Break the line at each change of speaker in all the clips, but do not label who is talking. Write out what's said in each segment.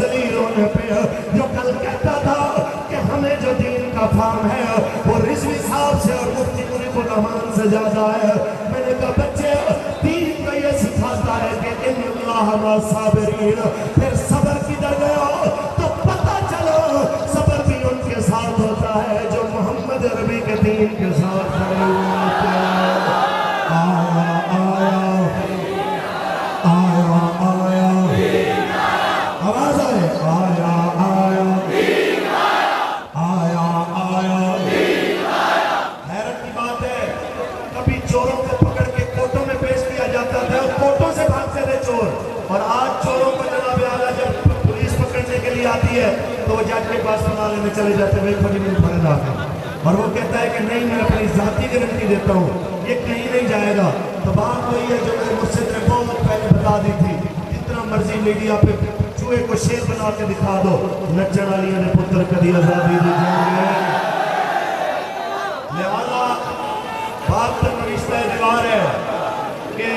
जलील होने पे, जो कल कहता था कि हमें जो दीन का फार्म है वो रिजवी साहब से और मुफ्ती मुनीबुर रहमान से ज्यादा है। मैंने कहा बच्चे दीन का ये सिखाता है कि इन्नल्लाह मा साबिरीन, फिर सब्र किधर गया तो पता चलो सब्र भी उनके साथ होता है जो मोहम्मद अरबी के दीन के साथ खड़े हुए होते हैं। आया आया आया आया, आवाज आए, आया आया आया आया। हैरत की बात है, कभी चोरों को पकड़ के कोर्टों में पेश किया जाता था, कोर्टों से भागते थे चोर, और आज चोरों को जनाब आला जब पुलिस पकड़ने के लिए आती है तो वो जज के पास बना लेने चले जाते हैं, भाई मुझे फर्ज आ गया, और वो कहता है कि नहीं मैं अपनी जाती गारंटी देता हूँ ये कहीं नहीं जाएगा। तो बात वही है जो मेरे मुर्शिद ने बहुत पहले बता दी थी, जितना मर्जी मीडिया पे चूहे को शेर बना के दिखा दो, नचन वालिया ने पुत्र कदी आजादी दी जाएंगे। लिहाजा बात तो रिश्ता दीवार है कि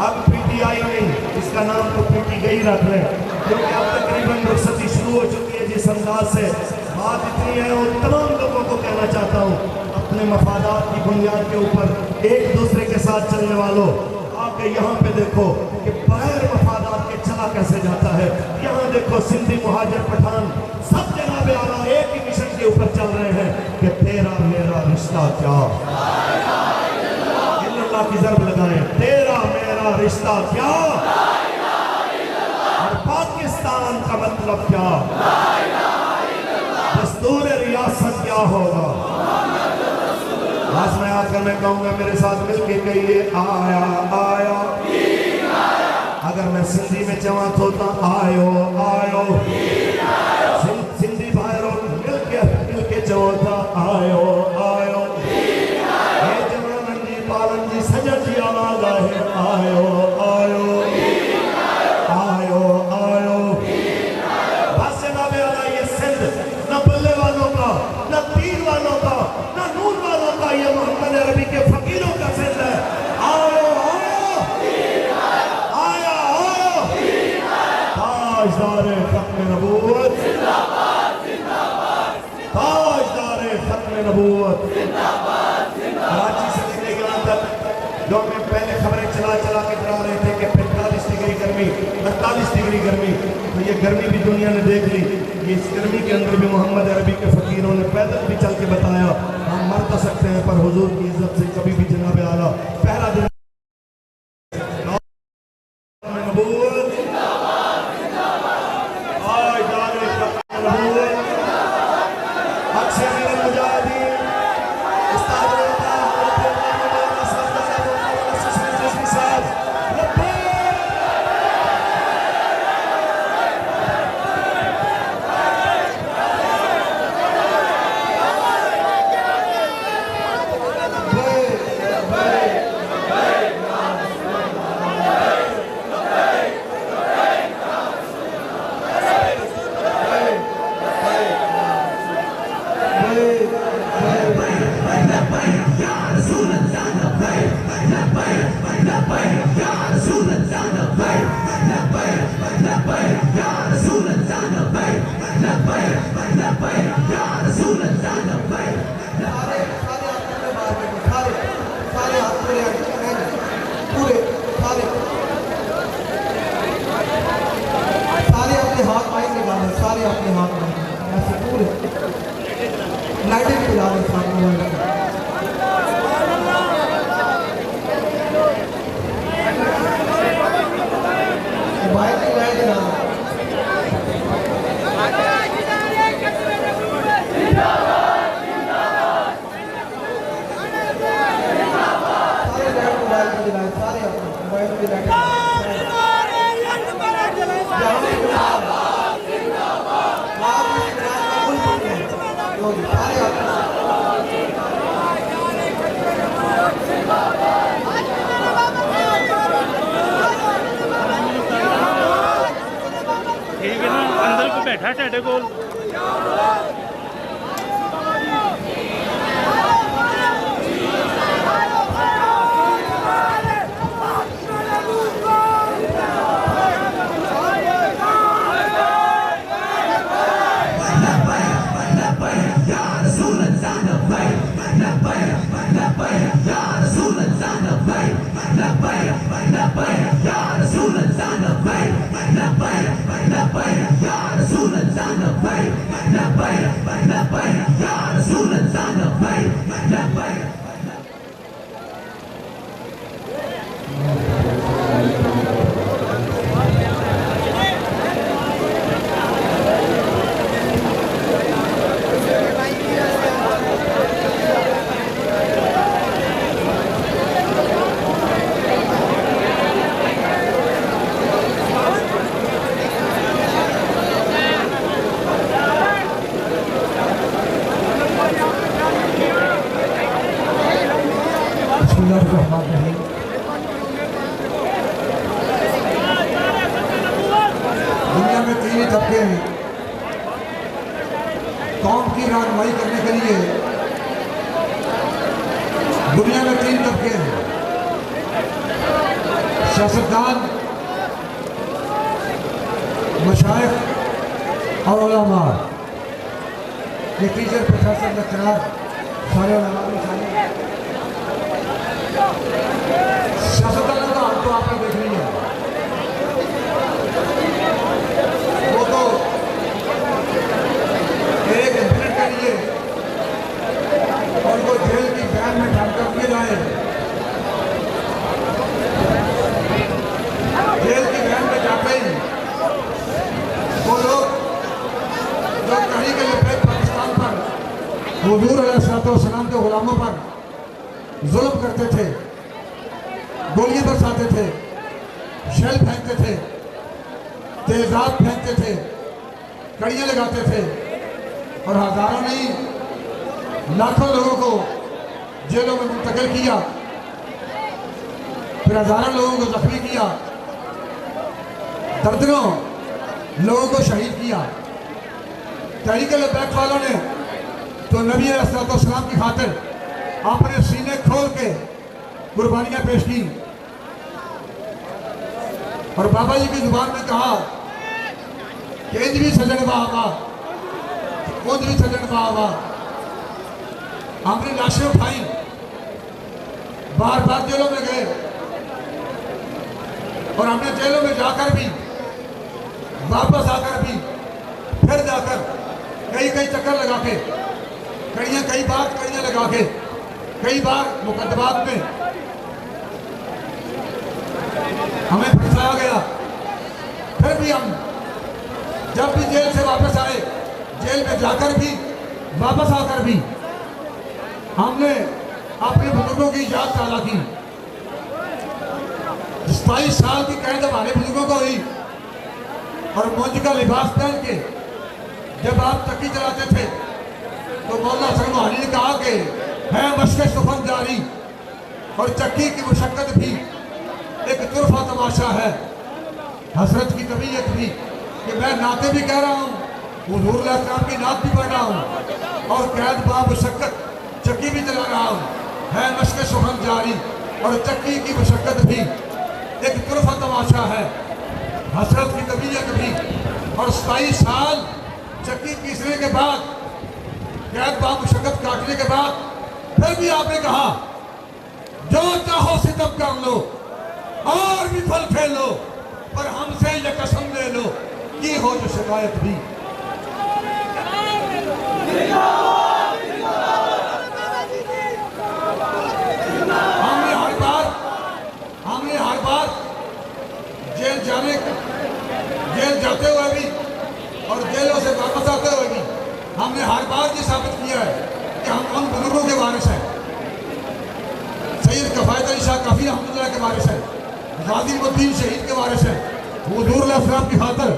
अब पीटीआई नहीं, इसका नाम तो पीटी गई रख रहे हैं, क्योंकि अब तकरीबन रुखसती शुरू हो चुकी है। जिस अंदाज से बात इतनी है और तमाम लोगों को कहना चाहता हूँ, अपने मफादात की बुनियाद के ऊपर एक दूसरे के साथ चलने वालों, आके यहाँ पे देखो कि बगैर मफादात के चला कैसे जाता है। यहाँ देखो सिंधी मुहाजिर पठान सब जनाब आला एक ही मिशन के ऊपर चल रहे हैं कि तेरा मेरा रिश्ता क्या, अल्लाह की जरब लगाए, तेरा मेरा रिश्ता क्या, और पाकिस्तान का मतलब क्या, दस्तूर रियासत क्या होगा। आज मैं आकर मैं कहूँगा मेरे साथ मिलके कहिए आया आया, अगर मैं सिंधी में जमात होता आयो आयो, सिंधी भाइयों मिलके जमाता आयो आयो, ये जवानन जी पालन जी सजन जी आवाज है आयो आयो आयो आयो। बस जनाब आला ये सिंध न बल्ले वालों का, न तीर वालों का, न नूर वालों का, ये मोहम्मद अरबी के फकीरों का सिंध है। आयो आयो आया आयो, ताजदारे खत्म नबूवत, ताजदारे खत्म नबूवत, कराची से लेके यहाँ तक जो मैं पहले खबरें चला चला के डरा रहे थे कि 45 डिग्री गर्मी, 48 डिग्री गर्मी, तो ये गर्मी भी दुनिया ने देख ली। इस गर्मी के अंदर भी मोहम्मद अरबी के फकीरों ने पैदल भी चल के बताया हम मर तो सकते हैं पर हुजूर की इज्जत से कभी भी जनाब आला पहला दिन
बैठा साढ़े कोल
तबके हैं कौम की रहनुमाई करने के लिए। दुनिया में 3 तबके हैं, सियासतदान, मशाइख और उलमा। ये टीचर, प्रोफेसर, लेक्चरर सारे उलमा में शामिल हैं। सियासतदानों का हाल तो आपने देख लिया, वो तो 1 मिनट के लिए उनको जेल की वैन में डालकर दिए जाए, जेल की वैन में जाते ही वो लोग जो कहीं के लिए पाकिस्तान पर हुजूर अलैहिस्सलाम के गुलामों पर जुल्म करते थे, गोलियां बरसाते थे, शेल फेंकते थे, तेजाब फेंकते थे, कड़ियां लगाते थे और हजारों नहीं लाखों लोगों को जेलों में मुंतकिल किया, फिर हजारों लोगों को जख्मी किया, दर्जनों लोगों को शहीद किया। तहरीक-ए-लब्बैक वालों ने तो नबी अलैहिस्सलाम की खातिर अपने सीने खोल के कुर्बानियां पेश की और बाबा जी की जुबान में कहा कि इंज भी सजन वाह, उंज भी सजन वाह। हमने लाशें उठाई, बार बार जेलों में गए और हमने जेलों में जाकर भी, वापस आकर भी, फिर जाकर कई चक्कर लगा के, कई बार कड़ियां लगा के, कई बार मुकदमात में हमें फंसाया गया। फिर भी हम जब भी जेल से वापस आए, जेल में जाकर भी, वापस आकर भी हमने अपने बुजुर्गों की याद ताज़ा की। 27 साल की कैद हमारे बुजुर्गों को हुई और मौज का लिबास पहन के जब आप चक्की चलाते थे तो मौलाना हसन मोहाली ने कहा कि है मशक़ सुफ़न जारी और चक्की की मुशक्क़त भी एक तुरफा तमाशा है, हसरत की तबीयत भी, कि मैं नाते भी कह रहा हूँ, हुज़ूर अलैहिस्सलाम की नात भी पढ़ रहा हूँ और कैद बा मुशक्क़त चक्की भी चला रहा हूँ। है मशक़ सुफ़न जारी और चक्की की मुशक्क़त भी एक तुरफा तमाशा है, हसरत की तबीयत भी। और 27 साल चक्की पीसने के बाद, कैद बा मुशक्क़त काटने के बाद फिर भी आपने कहा जो चाहो सितम कर लो और भी फल फेलो, पर हमसे ये कसम ले लो की हो जो शिकायत भी। हमने हर बार जेल जाते हुए भी और जेलों से वापस आते हुए भी हमने हर बार ये साबित किया है कि हम उन बुजुर्गों के वारिस हैं। सैयद कफ़ायत अली शाह काफ़ी रहमतुल्लाह के वारिस हैं, गाज़ी शहीद के वारिस हैं, हुज़ूर अलैहिस्सलाम की खातिर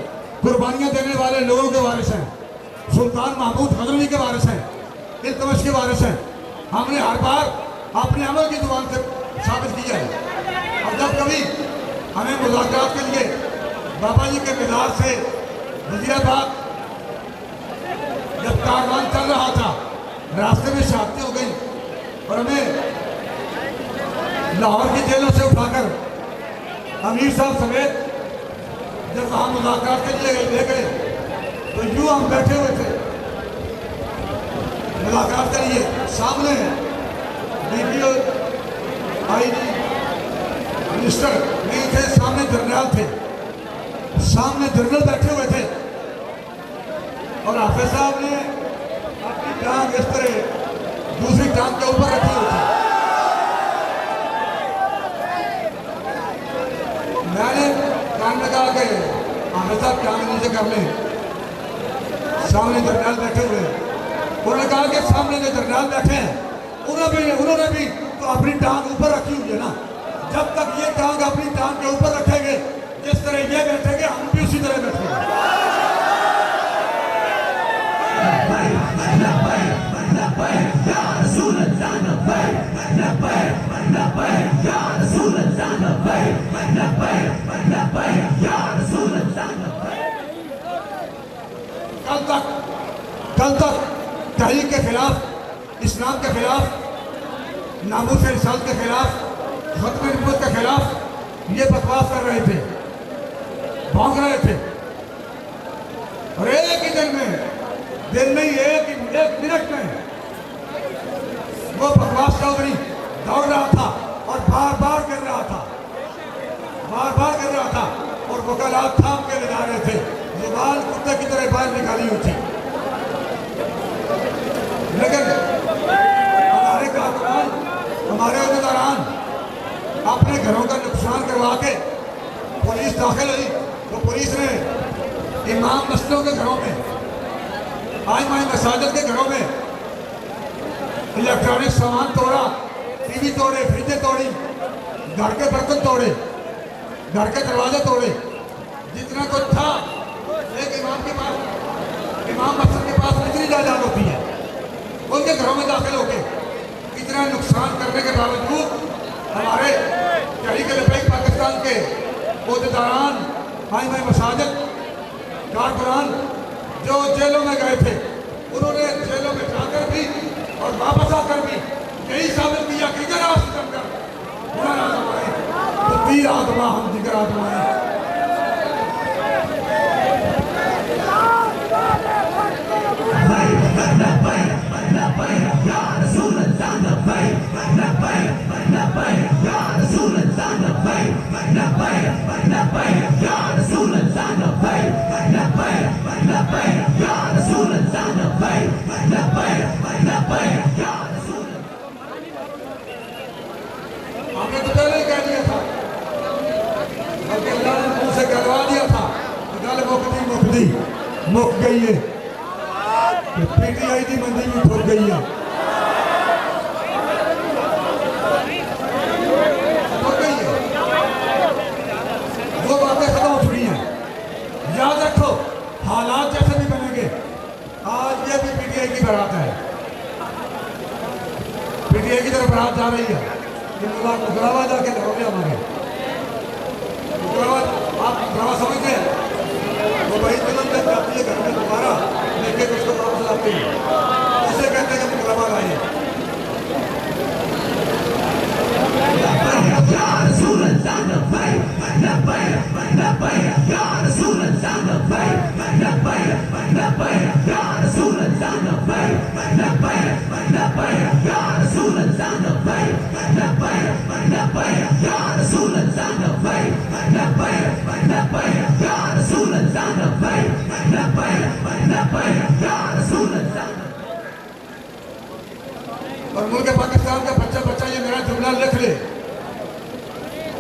कुर्बानियाँ देने वाले लोगों के वारिस हैं, सुल्तान महमूद गज़नवी के वारिस हैं, इल्तुतमिश के वारिस हैं। हमने हर बार अपने अमल की जुबान से साबित किया है। और जब कभी हमें मुलाकात के लिए बाबा जी के मीनार से वज़ीराबाद जब कारवान चल रहा था, रास्ते में शहादतें हो गई और हमें लाहौर की जेलों से उठाकर अमीर साहब समेत जब वहाँ मुलाकात के लिए ले गए तो यूँ हम बैठे हुए थे मुलाकात के लिए। सामने DPO IG मिनिस्टर नहीं थे, सामने जनरल थे, सामने जनरल बैठे हुए थे और हाफिज साहब ने अपनी टांग इस तरह दूसरी टांग के ऊपर रखी हुई थी। मैंने कान में कहा कि हाफिज साहब टांग नीचे कर लें। सामने जनरल बैठे हुए, उन्होंने कहा कि सामने जो जनरल बैठे हैं उन्होंने भी तो अपनी टांग ऊपर रखी हुई है ना। जब तक ये टांग अपनी टांग के ऊपर रखेंगे, जिस तरह ये बैठेंगे हम भी उसी तरह बैठेंगे। कल तक तहरीक के खिलाफ, इस्लाम के खिलाफ, नामूस रिसालत के खिलाफ, खत्म नबूवत के खिलाफ ये बकवास कर रहे थे, भौंक रहे थे। और एक ही दिन में एक मिनट में वो बकवास चौधरी दौड़ रहा था और बार बार कर रहा था, और वकालत थाम के ले जा रहे थे, जुबान कुत्ते की तरह बाहर निकाली हुई थी। लेकिन हमारे कारकुनान, हमारे अहदेदारान अपने घरों का नुकसान करवा के पुलिस दाखिल हुई, तो पुलिस ने इमाम मस्जिदों के घरों में, आइमाम मसाजिद के घरों में इलेक्ट्रॉनिक सामान तोड़ा, टीवी तोड़े, फ्रिजें तोड़ी, घर के बर्तन तोड़े, घर के दरवाजे तोड़े, जितना कुछ था। एक इमाम के पास, इमाम मस्जिद के पास कितनी जायदाद होती है, उनके घरों में दाखिल होके इतना नुकसान करने के बावजूद हमारे तहरीक लबैक पाकिस्तान के अहदेदारान, आइमाम मसाजिद, कारकुनान जो जेलों में गए थे, उन्होंने जेलों में जाकर भी और वापस आकर भी यही साबित किया कि जरा सितम कर हुनर आजमाए तो तीर आजमा हम जिगर आजमाए। हमने तो पहले ही कह दिया था, बल्कि अल्लाह ने मुंह से कहलवा दिया था कि गल मुकदी मुक गई है, पीटीआई की मंदी भी ठुक गई है, वो बातें खत्म हो चुकी हैं। याद रखो, हालात जैसे भी बनेंगे, आज ये भी पीटीआई की बारात है, पीटीआई की तरफ बारात जा रही है। मुकरावा जाके रहोगे हमारे मुकरावा, आप मुकरावा समझते हैं, वो वही तुरंत जब जाती है घर में दोबारा लेके उसको वापस लाते हैं, उसे कहते हैं कि मुकरावा लाए। और मुल्क पाकिस्तान का बच्चा बच्चा ये मेरा जुमला लिख ले,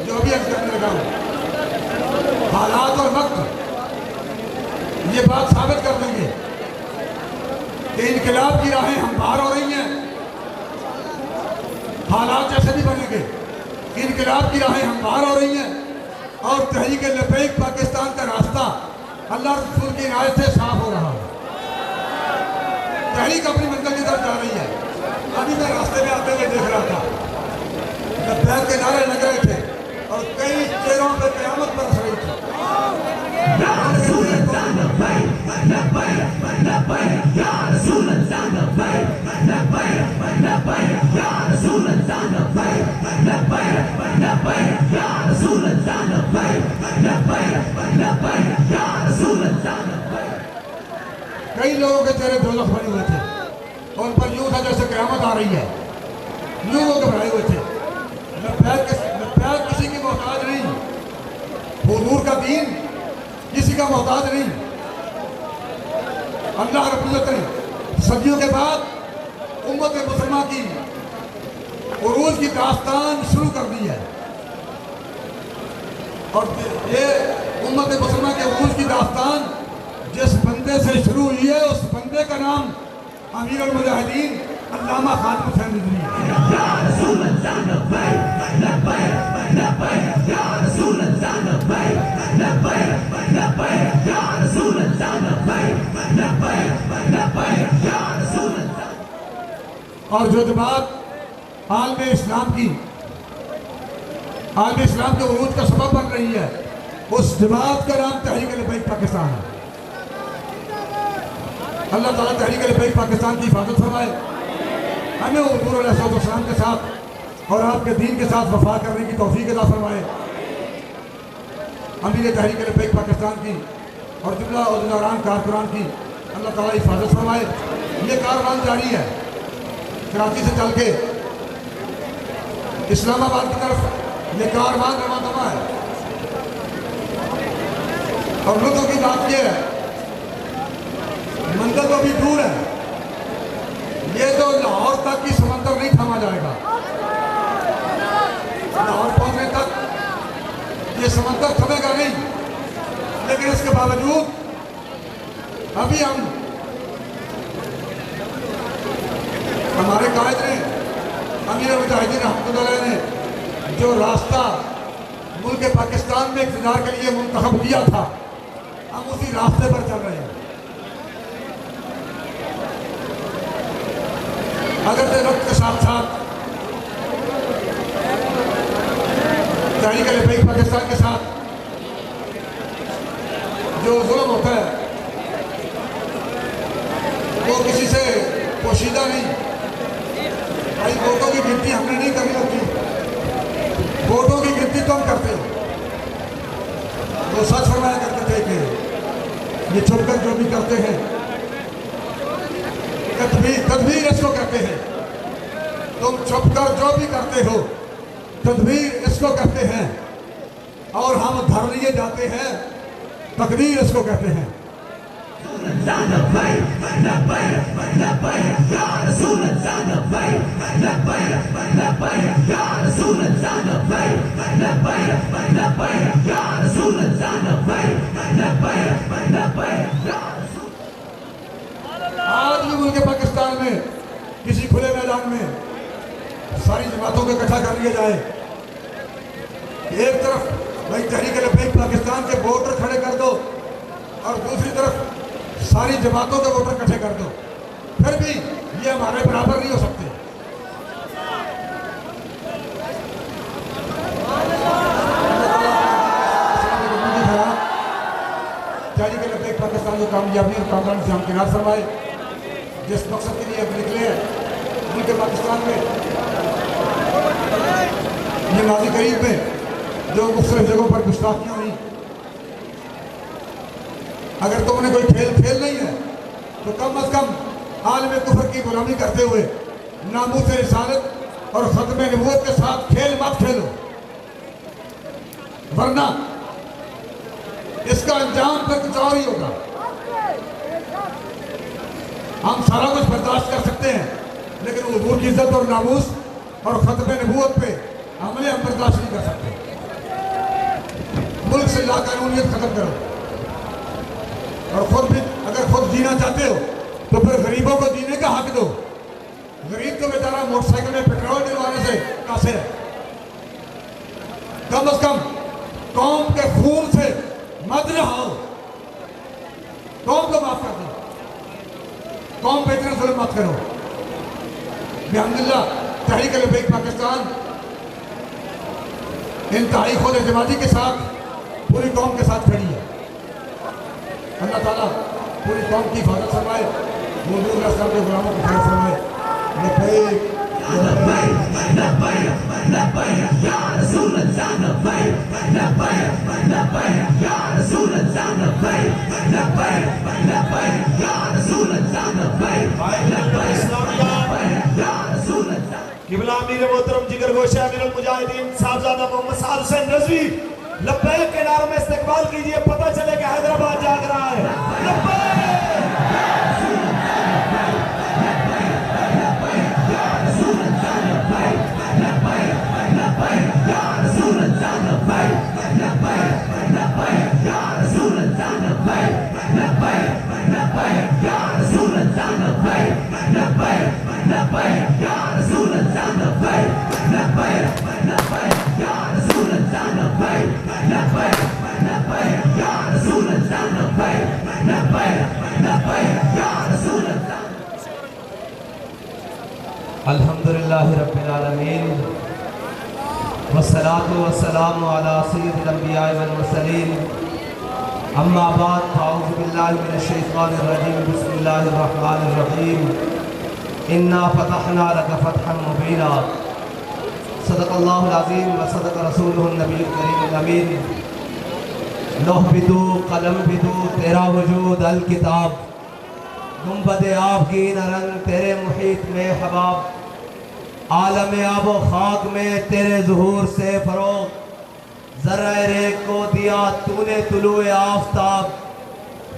जो भी अर्ज करने लगा हूं। हालात और वक्त ये बात साबित कर देंगे कि इनकलाब की राहें हमवार हो रही हैं। हालात जैसे भी बनेंगे, इनकलाब की राहें हमवार हो रही हैं और तहरीक लबैक पाकिस्तान का रास्ता अल्लाह रसूल की इनायत से साफ हो रहा है। तहरीक अपनी मंजिल की तरफ जा रही है। अभी मैं रास्ते में आते हुए देख रहा था, लबैक के नारे लग रहे थे और कई चेहरों पर क़यामत बरस रही थी। कई लोगों के चेहरे दोज़ख बने हुए थे, उन पर यूं था जैसे क़यामत आ रही है, यूं वो घबराए हुए थे। लबैक किसी की मोहताज नहीं, हुजूर का दीन किसी का मोहताज नहीं। अल्लाह रब्बुल इज्जत ने सदियों के बाद उम्मत मुसलमान की उरूज की दास्तान शुरू कर दी है, और ये उम्मत मुसलमान के उरूज की दास्तान जिस बंदे से शुरू हुई है, उस बंदे का नाम अमीर अल मुजाहिदीन अल्लामा खान हुसैन रिजवी है। और जो जमात आलम इस्लाम के उरूज का सबब बन रही है, उस जमात का नाम तहरीक लबैक पाकिस्तान है। अल्लाह ताला तहरीक लिबास पाकिस्तान की हिफाजत फरमाए, हमें हुजूर अलैहिस्सलाम के साथ और आपके दीन के साथ वफा करने की तौफीक अता फरमाए। अमीर तहरीक लिबास पाकिस्तान की और जुमला उहदेदारान कारकुनान की अल्लाह ताला हिफाजत फरमाए। ये कारवान जारी है, कराची से चल के इस्लामाबाद की तरफ ये कारवान रवाना है। और लुत्फ की बात यह है, मंजिल तो अभी दूर है, ये तो लाहौर तक की समंदर नहीं थामा जाएगा। लाहौर पहुंचने तक ये समंदर थमेगा नहीं, लेकिन इसके बावजूद अभी हमारे कायद ने, अमीर मुजाहिदीन रहमतुल्लाह ने जो रास्ता मुल्क पाकिस्तान में इक़्तिदार के लिए मुंतखब किया था, हम उसी रास्ते पर चल रहे हैं। अगर वक्त के साथ साथ तहरीक लिबास पाकिस्तान के साथ जो जुल्म होता है वो किसी से पोशीदा नहीं। भाई वोटों की गिनती हमने नहीं करनी होती, वोटों की गिनती तो हम करते हो। वो सच फरमाया करते थे कि ये छुपकर जो भी करते हैं तदबीर इसको कहते हैं। तुम छुपकर जो भी करते हो तदबीर इसको कहते हैं, और हम धर लिए जाते हैं तकदीर इसको कहते हैं। आज भी मुल्क पाकिस्तान में किसी खुले मैदान में सारी जमातों को इकट्ठा कर लिया जाए। एक तरफ भाई तहरीक लिबास पाकिस्तान के वोटर खड़े कर दो और दूसरी तरफ सारी जमातों के वोटर इकट्ठे कर दो, फिर भी ये हमारे बराबर नहीं हो सकते। तहरीक लिबास पाकिस्तान की कामयाबी और कामरानी से हमकिनार फरमाए। जिस मकसद के लिए अब निकले हैं मुल्क पाकिस्तान में, ये माजी करीब में जो मुख्तलिफ जगहों पर गुस्ताखियाँ हुई, अगर तुमने कोई खेल नहीं है तो कम अज कम आलम कुफर की गुलामी करते हुए नामूस रिसालत और खत्म नबूवत के साथ खेल मत खेलो, वरना इसका अंजाम फिर कुछ और ही होगा। हम सारा कुछ बर्दाश्त कर सकते हैं, लेकिन हुजूर की इज्जत और नामूस और खत्म नबूवत पे हमले हम बर्दाश्त नहीं कर सकते। मुल्क से लाकानूनियत खत्म करो, और खुद भी अगर खुद जीना चाहते हो तो फिर गरीबों को जीने का हक दो। गरीब तो बेचारा मोटरसाइकिल में पेट्रोल डलवाने से कासे है, कम से कम कौम के खून से मत रहो, कौम को माफ कर दो, कौम पे इतना जुल्म मत करो। अल्हम्दुलिल्लाह तहरीक लिबास पाकिस्तान इंतहाई खुद एतमादी के साथ पूरी कौम के साथ खड़ी है। अल्लाह ताला पूरी कौम की हिफाजत फरमाए, हुजूर रसूल के गुलामों को खैर फरमाए।
किबला अमीर मोहतरम जिगर गोशा अमीरुल मुजाहिदीन साहबजादा मोहम्मद साद हुसैन रज़वी लब्बैक के नारों में इस्तकबाल कीजिए, पता चले कि हैदराबाद जाग रहा है।
अल्हम्दुलिल्लाहि रब्बिल आलमीन वस्सलातु वस्सलामु अला सय्यिदिल अंबिया वल मुरसलीन अम्मा बाद फ़ाऊज़ु बिल्लाहि मिनश्शैतानिर्रजीम बिस्मिल्लाहिर्रहमानिर्रहीम इन्ना फ़तहना लका फ़तहन मुबीना सदक़ल्लाहुल अज़ीम व सदक़ रसूलुहुन नबियुल करीमुल अमीन। लौह बिदू कलम बिदू तेरा वजूद अल किताब गुंबद आबगीन रंग तेरे मुहीत में हबाब आलम आबो खाक में तेरे ज़ुहूर से फ़रोग़ ज़र्रा रेख को दिया तूने तुलुए आफ़ताब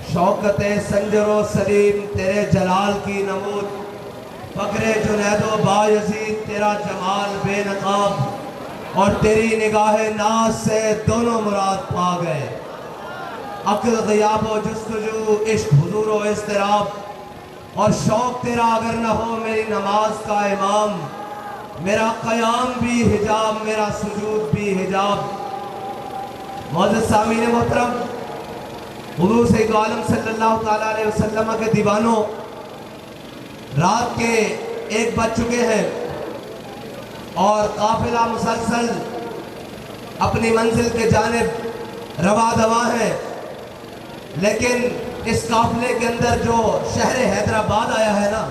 शौकत संजरो सलीम तेरे जलाल की नमूद फ़क्रे जुनैदो बायज़ीद तेरा जमाल बेनकाब और तेरी निगाह नाज से दोनों मुराद पा गए। अक्ल ग़ियाब व जुस्तजू इश्क हुज़ूर व इज़्तिराब और शौक़ तेरा अगर न हो मेरी नमाज का इमाम मेरा क़याम भी हिजाब मेरा सुजूद भी हिजाब। मौजूद सामीन मोहतरम हुज़ूर सैयद आलम सल्लल्लाहु तआला अलैहि वसल्लम के दीवानों रात के 1 बज चुके हैं और काफिला मुसलसल अपनी मंजिल के जानिब रवा दवा है, लेकिन इस काफिले के अंदर जो शहर हैदराबाद आया है ना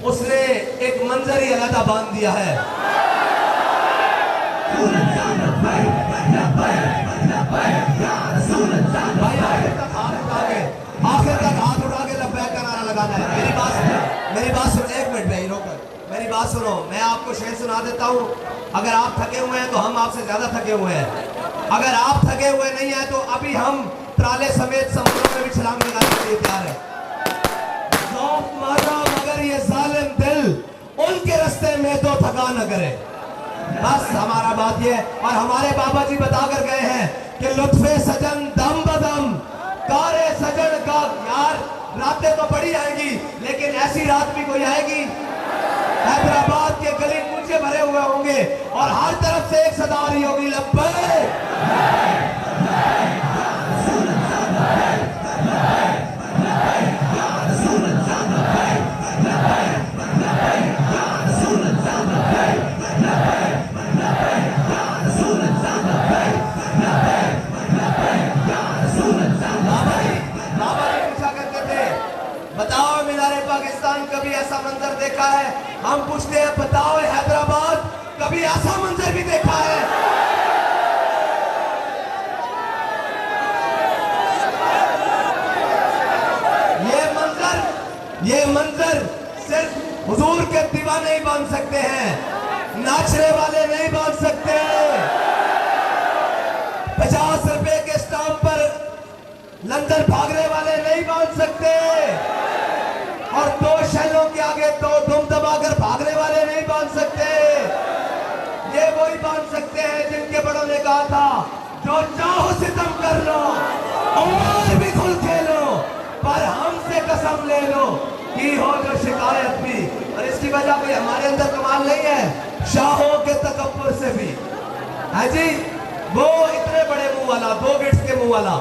उसने एक मंजर ही अलग बांध दिया है। आखिर तक हाथ उठा के लब्बैक का नारा लगाना है। मेरी बात सुनो, 1 मिनट में रोकर मेरी बात सुनो। मैं आपको शेर सुना देता हूँ। अगर आप थके हुए हैं तो हम आपसे ज्यादा थके हुए हैं। अगर आप थके हुए नहीं हैं तो अभी हम ट्राले समेत समुद्रों में भी छलांग लगाने के लिए तैयार है। ज़ौक़ मारा मगर ये जालिम दिल उनके रास्ते में तो थका न करे। बस हमारा बात ये और हमारे बाबा जी बता कर गए हैं कि लुत्फ़े सजन दम बदम कारे सजन का यार रातें तो बड़ी आएगी लेकिन ऐसी रात भी कोई आएगी। हैदराबाद के गली कूचे भरे हुए होंगे और हर तरफ से एक सदा आ रही होगी लब्बैक। बताओ मीनारे पाकिस्तान कभी ऐसा मंजर देखा है? हम पूछते हैं बताओ हैदराबाद कभी ऐसा मंजर भी देखा है? ये मंजर सिर्फ हुजूर के दीवाने ही बांध सकते हैं, नाचने वाले नहीं बांध सकते। 50 रुपए के स्टाम्प पर लंदन भागने वाले नहीं बांध सकते और 2 शैलों के आगे 2 दुम दबाकर भागने वाले नहीं बांध सकते। ये वही बांध सकते हैं जिनके बड़ों ने कहा था जो चाहो सितम कर लो और भी खुल खेलो पर हमसे कसम ले लो की हो जो शिकायत भी। और इसकी वजह कोई हमारे अंदर कमाल नहीं है, शाहों के तकब्बुर से भी है जी। वो इतने बड़े मुंह वाला 2 गिट्स के मुंह वाला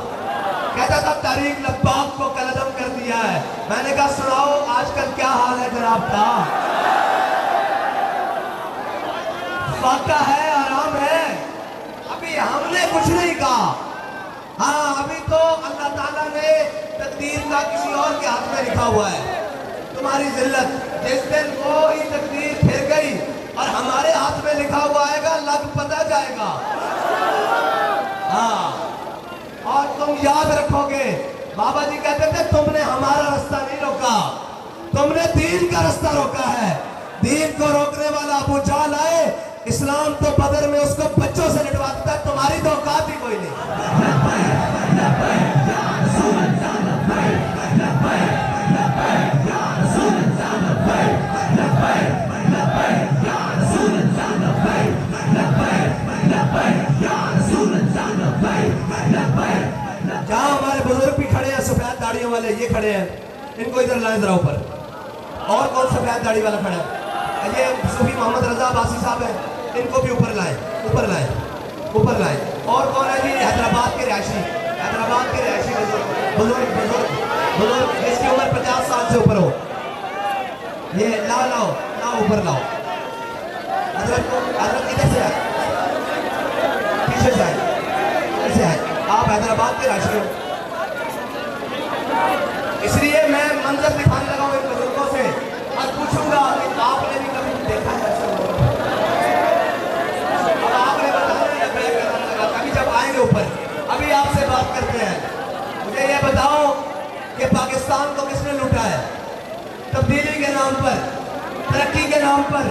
कहता था तारीख लब्बाक को कलदम कर दिया है। मैंने कहा सुनाओ आजकल क्या हाल है जनाब का? फाका है, आराम है। अभी हमने कुछ नहीं कहा। हाँ अभी तो अल्लाह ताला ने तकदीर का किसी और के हाथ में लिखा हुआ है। तुम्हारी जिल्लत जिस दिन वो ही तकदीर फिर गई और हमारे हाथ में लिखा हुआ आएगा लग पता जाएगा। हाँ और तुम याद रखोगे बाबा जी कहते थे तुमने हमारा रास्ता नहीं रोका, तुमने दीन का रास्ता रोका है। दीन को रोकने वाला अबू जहल आए, इस्लाम तो बदर में उसको बच्चों से लटवा देता है, तुम्हारी तो औकात ही कोई नहीं। जहाँ हमारे बुजुर्ग भी खड़े हैं सफेद दाढ़ियों वाले, ये खड़े हैं, इनको इधर लाएं जरा ऊपर। और कौन सफेद दाढ़ी वाला खड़ा है? ये सूफी मोहम्मद रजा अब्बासी साहब हैं, इनको भी ऊपर लाएं, ऊपर लाएं, ऊपर लाएं। और कौन है जी? हैदराबाद के रिहायशी, हैदराबाद के रिहायशी बुजुर्ग बुजुर्ग बुजुर्ग जिसकी उम्र 50 साल से ऊपर हो। ये लाओ लाओ लाओ ऊपर लाओ। हजरत इधर से आए, पीछे से आए, इधर से आए। आप हैदराबाद के राशि हो। इसलिए मैं मंजर दिखाने लगा हूँ इन बुजुर्गों से और पूछूंगा कि आपने भी कभी देखा है ऐसा? अब आपने बताया या मैं बताने लगा, कभी जब आएंगे ऊपर। अभी आपसे बात करते हैं, मुझे ये बताओ कि पाकिस्तान को किसने लूटा है? तब्दीली के नाम पर, तरक्की के नाम पर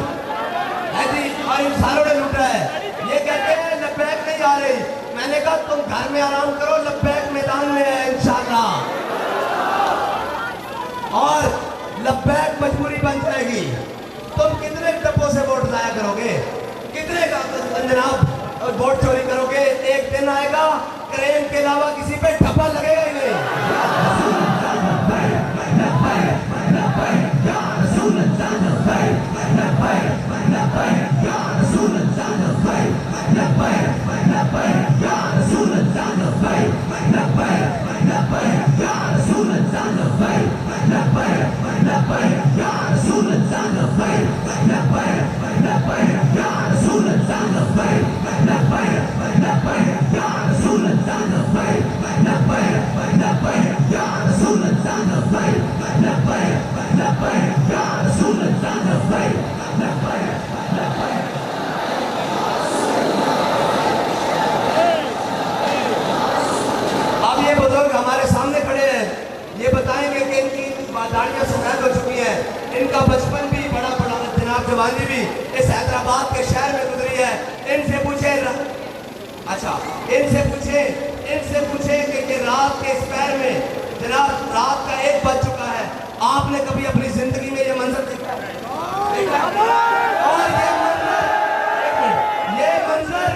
है जी, और इन सारों ने लूटा है। ये कहते हैं लब्बैक नहीं आ रही, मैंने कहा तुम घर में आराम करो, लब्बैक मैदान में है इंशाअल्लाह, और लब्बैक मजबूरी बन जाएगी। तुम कितने डब्बों से वोट जाया करोगे, कितने का जनाब वोट चोरी करोगे? एक दिन आएगा क्रेन के अलावा किसी पे ठप्पा लगेगा ही नहीं। अब ये बुजुर्ग हमारे सामने खड़े हैं, ये बताएंगे कि इनकी दाढ़ियां सफेद हो चुकी हैं, इनका बचपन भी बड़ा बड़ा जनाब जवानी भी इस हैदराबाद के शहर में गुजरी है। इनसे पूछे, अच्छा इनसे पूछे कि ये रात के इस पैर में जनाब रात का 1 बज चुका है, आपने कभी अपनी जिंदगी में ये मंजर देखा है? और ये मंजर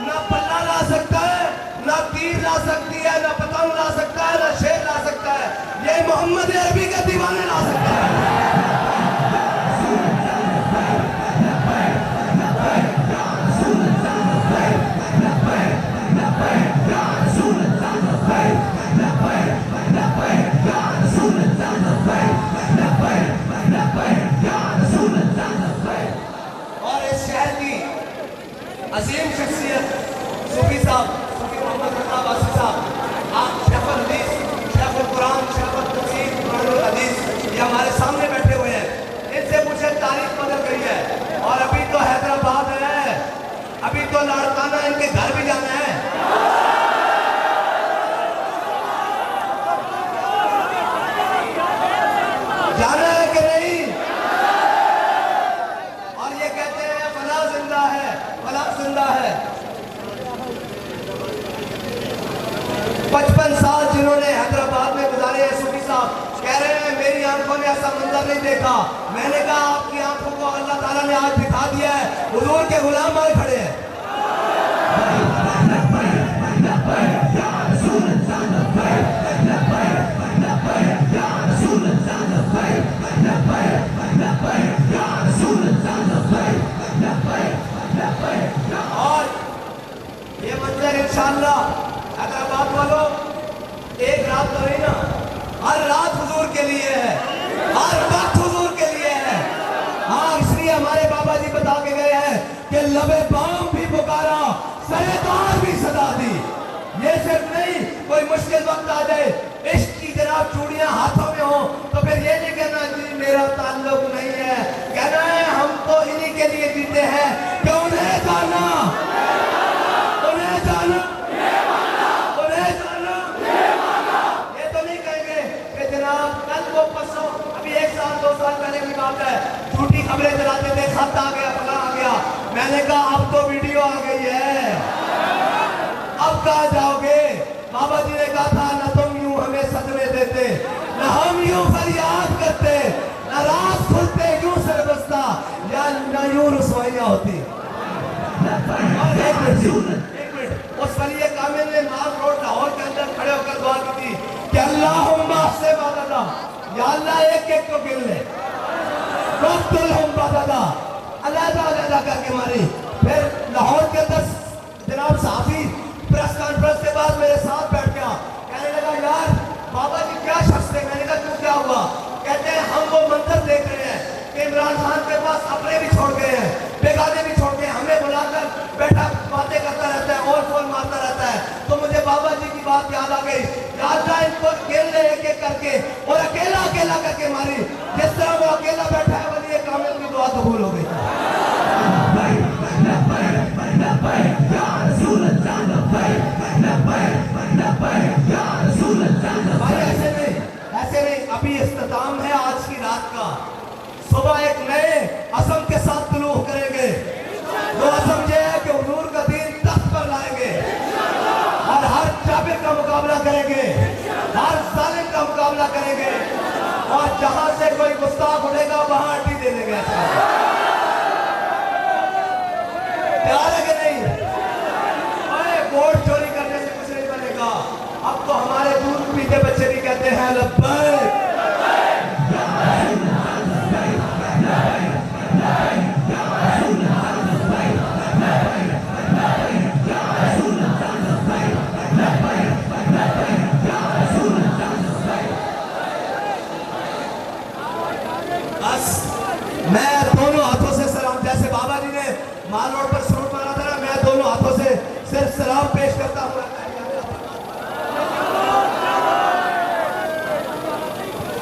ना पल्ला ला सकता है, ना तीर ला सकती है, ना पतंग ला सकता है, ना शेर ला सकता है, ये मोहम्मद अरबी के दीवाने ला सकता है। और इस शहर की अजीम शख्सियत सूफी साहब, सूफी मोहम्मद रजा वासी साहब, आप शेखुल हदीस, शेखुल कुरान, शेखुल तफसीर, कुरानुल हदीस, ये हमारे सामने बैठे हुए हैं। इनसे पूछे तारीख बदल गई है, और अभी तो हैदराबाद है, अभी तो लाड़काना इनके घर भी जाना है। जाना है कि नहीं? और ये कहते हैं फला जिंदा है, फला जिंदा है। 55 साल जिन्होंने हैदराबाद में गुजारे हैं, सूफी साहब कह रहे हैं मेरी आंखों ने ऐसा मंजर नहीं देखा। मैंने कहा आपकी आंखों को अल्लाह ताला ने आज दिखा दिया है, हुजूर के गुलाम आए खड़े हैं। और ये मंजर इंशाअल्लाह हैदराबाद वालों एक रात तो नहीं ना, हर रात हुजूर के लिए है, हर वक्त हुजूर के लिए है। हाँ, इसलिए हमारे बाबा जी बता के गए हैं कि लबे बाम भी पुकारा, सरेदार भी सदा दी। ये सिर्फ नहीं कोई मुश्किल वक्त आ जाए, इश्क की जनाब चूड़ियां हाथों में हो तो फिर ये नहीं कहना जी मेरा ताल्लुक नहीं है, कहना है हम तो इन्हीं के लिए जीते हैं कि उन्हें जाना, उन्हें जाना, उन्हें जाना। ये तो नहीं कहेंगे कि जनाब कल को परसों, अभी 1 साल 2 साल पहले की बात है, झूठी खबरें चलाते थे, खत आ गया, फला आ गया। मैंने कहा अब तो वीडियो आ गई है, अब कहाँ जाओगे? बाबा जी ने कहा था ना तुम यूं हमें सदमे देते, ना हम यूं फरियाद करते, ना रात खुलते यूं सर बसता, या ना यूं रसवाइयाँ होती। और एक मिनट, उस वली कामिल ने माल रोड लाहौर के अंदर खड़े होकर दुआ की थी कि अल्लाहुम्मा से बाददा, या अल्लाह एक एक को गिन ले, वक्तुल हम बाददा, अलग-अलग करके मारी। फिर लाहौर के अंदर जनाब साफी प्रेस कॉन्फ्रेंस के बाद मेरे साथ बैठ गया, कहने लगा यार बाबा जी क्या शख्स थे? मैंने कहा क्यों, क्या हुआ? कहते हैं हम वो मंजर देख रहे हैं कि इमरान खान के पास अपने भी छोड़ गए हैं, बेगाने भी छोड़ गए, हमें बुलाकर बैठा बातें करता रहता है और फोन मारता रहता है। तो मुझे बाबा जी की बात करके मारी। जिस तरह वो अकेला बैठा है वली कामिल की दुआ कबूल हो गई। भाई ऐसे नहीं, अभी इख्तिताम है आज की रात का। सुबह एक नए असम के साथ तुलू करेंगे। वो असम ये है कि हुजूर का दीन तख्त पर लाएंगे और हर जाबिर का मुकाबला करेंगे, हर जालिम का मुकाबला करेंगे और जहां से कोई गुस्ताख उठेगा वहां अड्डी दे देंगे। प्यार है कि नहीं? वोट चोरी करने से कुछ नहीं बनेगा। अब तो हमारे दूध पीते बच्चे भी कहते हैं लब्बैक। बस मैं दोनों हाथों से सलाम, जैसे बाबा जी ने माल रोड पर सलूट मारा था ना, मैं दोनों हाथों से सिर्फ सलाम पेश करता हूँ।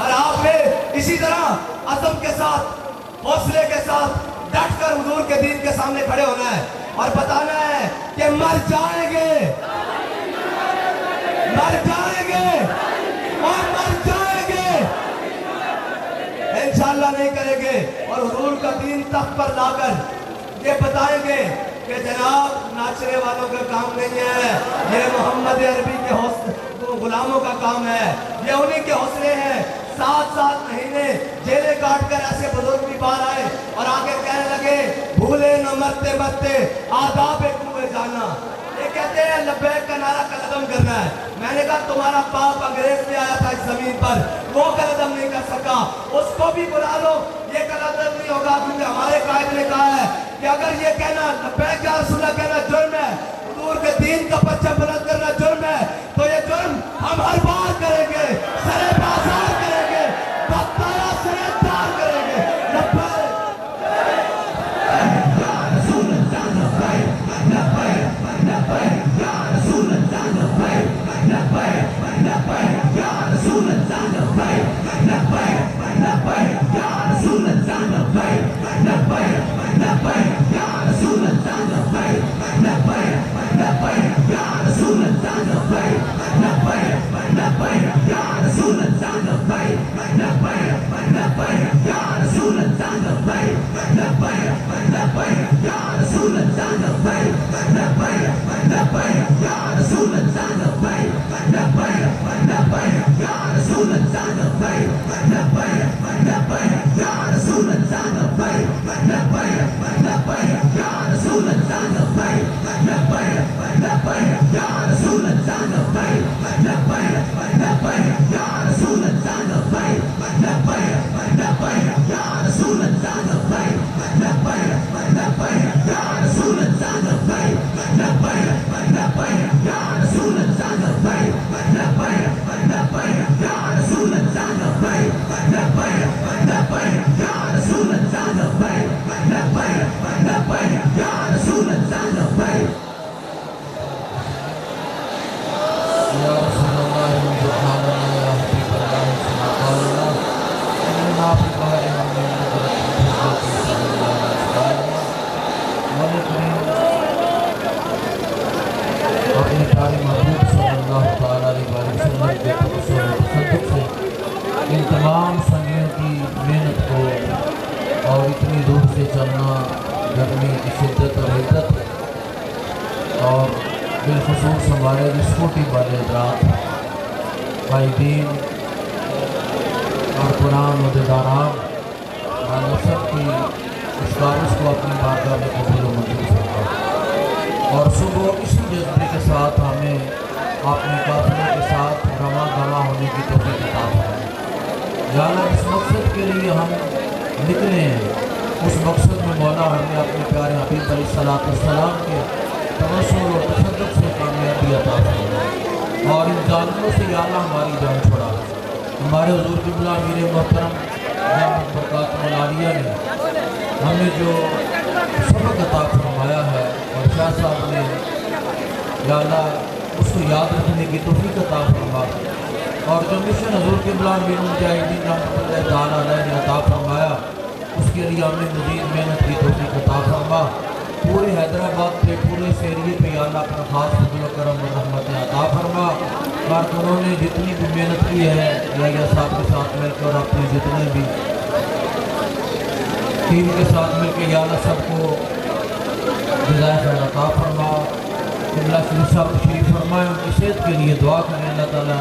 और आपने इसी तरह अज़म के साथ, हौसले के साथ डट कर हुजूर के दीन के सामने खड़े होना है और बताना है कि मर जाएंगे, मर जाएंगे और मर जाएंगे, इंशाअल्लाह नहीं करेंगे। और हुजूर का दीन तख्त पर लाकर ये बताएंगे कि जनाब नाचने वालों का काम नहीं है, ये मोहम्मद अरबी के गुलामों का काम है, ये उन्हीं के हौसले हैं। 7-7 महीने जेलें काट कर ऐसे बुजुर्ग भी बाहर आए और आगे कहने लगे भूले न मरते मरते आदाब कुएं जाना। ये कहते हैं लब्बैक का नारा कलदम करना है। मैंने कहा तुम्हारा बाप अंग्रेज में आया था इस जमीन पर, वो कलदम नहीं कर सका, उसको भी बुला लो, ये कलदम नहीं होगा। क्योंकि हमारे कायद ने कहा है कि अगर ये कहना लब्बैक या रसूलल्लाह कहना जुर्म है, हुजूर के दीन का परचम बुलंद करना जुर्म है, तो ये जुर्म हम हर बार करेंगे, सरे बाजार करेंगे, बख्तारा सरेदार करेंगे। लब्बैक अपने प्यारे महबूब सल्लल्लाहु अलैहि वसल्लम के तसद्दुक़ से इन तमाम संगियों की मेहनत को और इतनी दूर से चलना, गर्मी की शिद्दत और हिद्दत और बिलखुसूस हमारे स्कूटी वाले हज़रात कायदीन और कुरान मुद्दारान सब की इस बारिश को अपनी बारगाह में कबूल मंजूर फरमा और सुबह इसी जज्बे के साथ हमें अपने काफिले के साथ रवा गवा होने की तौफीक अता फरमाए। या अल्लाह इस मकसद के लिए हम निकले हैं, उस मकसद में मौला हमें अपने प्यारे हबीब अलैहिस्सलाम के तवस्सुल और तसद्दुक़ से कामयाबी अता फरमाए और इन जालिमों से या अल्लाह हमारी जान छुड़ा। हमारे हुज़ूर क़िबला मीर मोहतरम बरकातुहुल आलिया ने हमें जो सबक अता फरमाया है और शाह साहब ने या अल्लाह उसको याद रखने की तौफीक अता फरमा
और जो मिशन हजूर क़िबला अमीरुल मुजाहिदीन रहमतुल्लाह ताला अलैह ने अता फरमाया, उसके लिए हमें मज़ीद मेहनत की तौफ़ीक़ अता फरमा। पूरे हैदराबाद पे, पूरे इस एरिए पे या अल्लाह अपना खास फज़ल व करम व रहमत अता फरमा। कारकुनों ने जितनी भी मेहनत की है या साहब के साथ मिलकर, अपने जितने भी टीम के साथ मिलकर या अल्लाह सबको जज़ाए खैर अता फरमा। क़िबला शरीफ साहब तशरीफ़ फरमाए, उनकी सेहत के लिए दुआ करें। अल्लाह ताला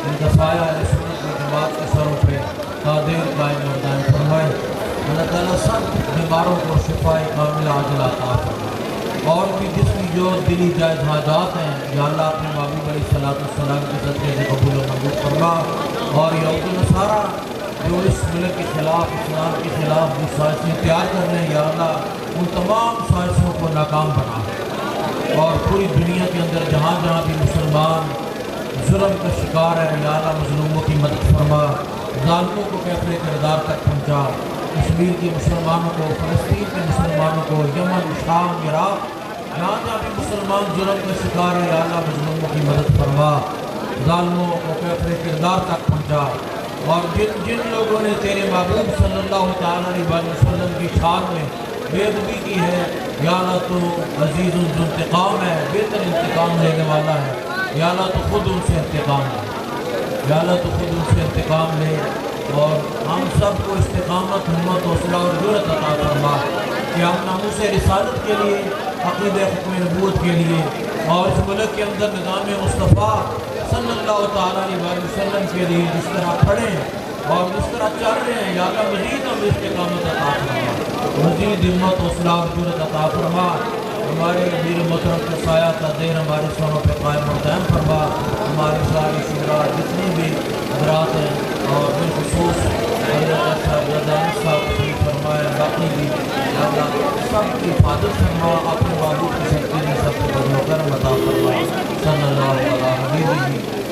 इनका साया सुन्नत व जमात के सरों पे कादिर कायम और दायम फरमाए। अल्लाह ताला सब बीमारों को शिफाए कामिल आजिल अता फरमाए। और भी जिसकी जो दिली जायज़ हाजात हैं या अल्लाह अपने महबूब अलैहिस्सलाम के सदक़े से कबूल व मंजूर फरमा। और यहूद नसारा जो इस मुल्क के ख़िलाफ़, इस्लाम के ख़िलाफ़ जो साजिशें तैयार कर रहे हैं, या अल्लाह उन तमाम साजिशों को नाकाम बना। और पूरी दुनिया के अंदर जहाँ जहाँ भी मुसलमान जुल्म का शिकार है, या अल्लाह मज़लूमों की मदद फरमा, ज़ालिमों को कैफ़रे किरदार तक पहुँचा। कश्मीर के मुसलमानों को, फ़लस्तीन के मुसलमानों को, यमन, शाम, इराक़, जहाँ जहाँ भी मुसलमान जुल्म का शिकार है, या अल्लाह मज़लूमों की मदद फरमा, ज़ालिमों को कैफ़रे किरदार तक पहुँचा। और जिन जिन लोगों ने तेरे महबूब सल्लल्लाहु तआला अलैहि वसल्लम की शान में बेअदबी की है, या अल्लाह तो अज़ीज़ुल इंतकाम है, बेहतर इंतकाम लेने वाला है। या अल्लाह तो खुद उनसे इंतकाम ले, या अल्लाह तो खुद उनसे इंतकाम ले। और हम सब को इस्तिक़ामत, हिम्मत, हौसला और जुर्रत अता फरमा कि हम नामूस रिसालत के लिए, अक़ीदे हुक्म नबूवत के लिए और इस मुल्क के अंदर निज़ाम मुस्तफ़ा सल्लल्लाहु तआला अलैहि वसल्लम के लिए जिस तरह पढ़ें और जिस तरह चल रहे हैं, या अल्लाह मज़ीद हमें इस्तिक़ामत अता फरमा, मज़ीद हिम्मत, हौसला और जुर्रत अता फरमा। हमारे अमीर मोहतरम का साया का देर हमारे सरों पर कायम और दायम फरमा। हमारे सारे शुरा जितने भी हज़रात हैं और बिलखुसूस साहब फरमाए, बाकी भी अल्लाह सबकी हिफाजत फरमा, अपने महबूब की शक्ति में सबको बदलो कर अता फरमा। सल्लल्लाहु अलैहि वसल्लम।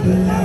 Yeah.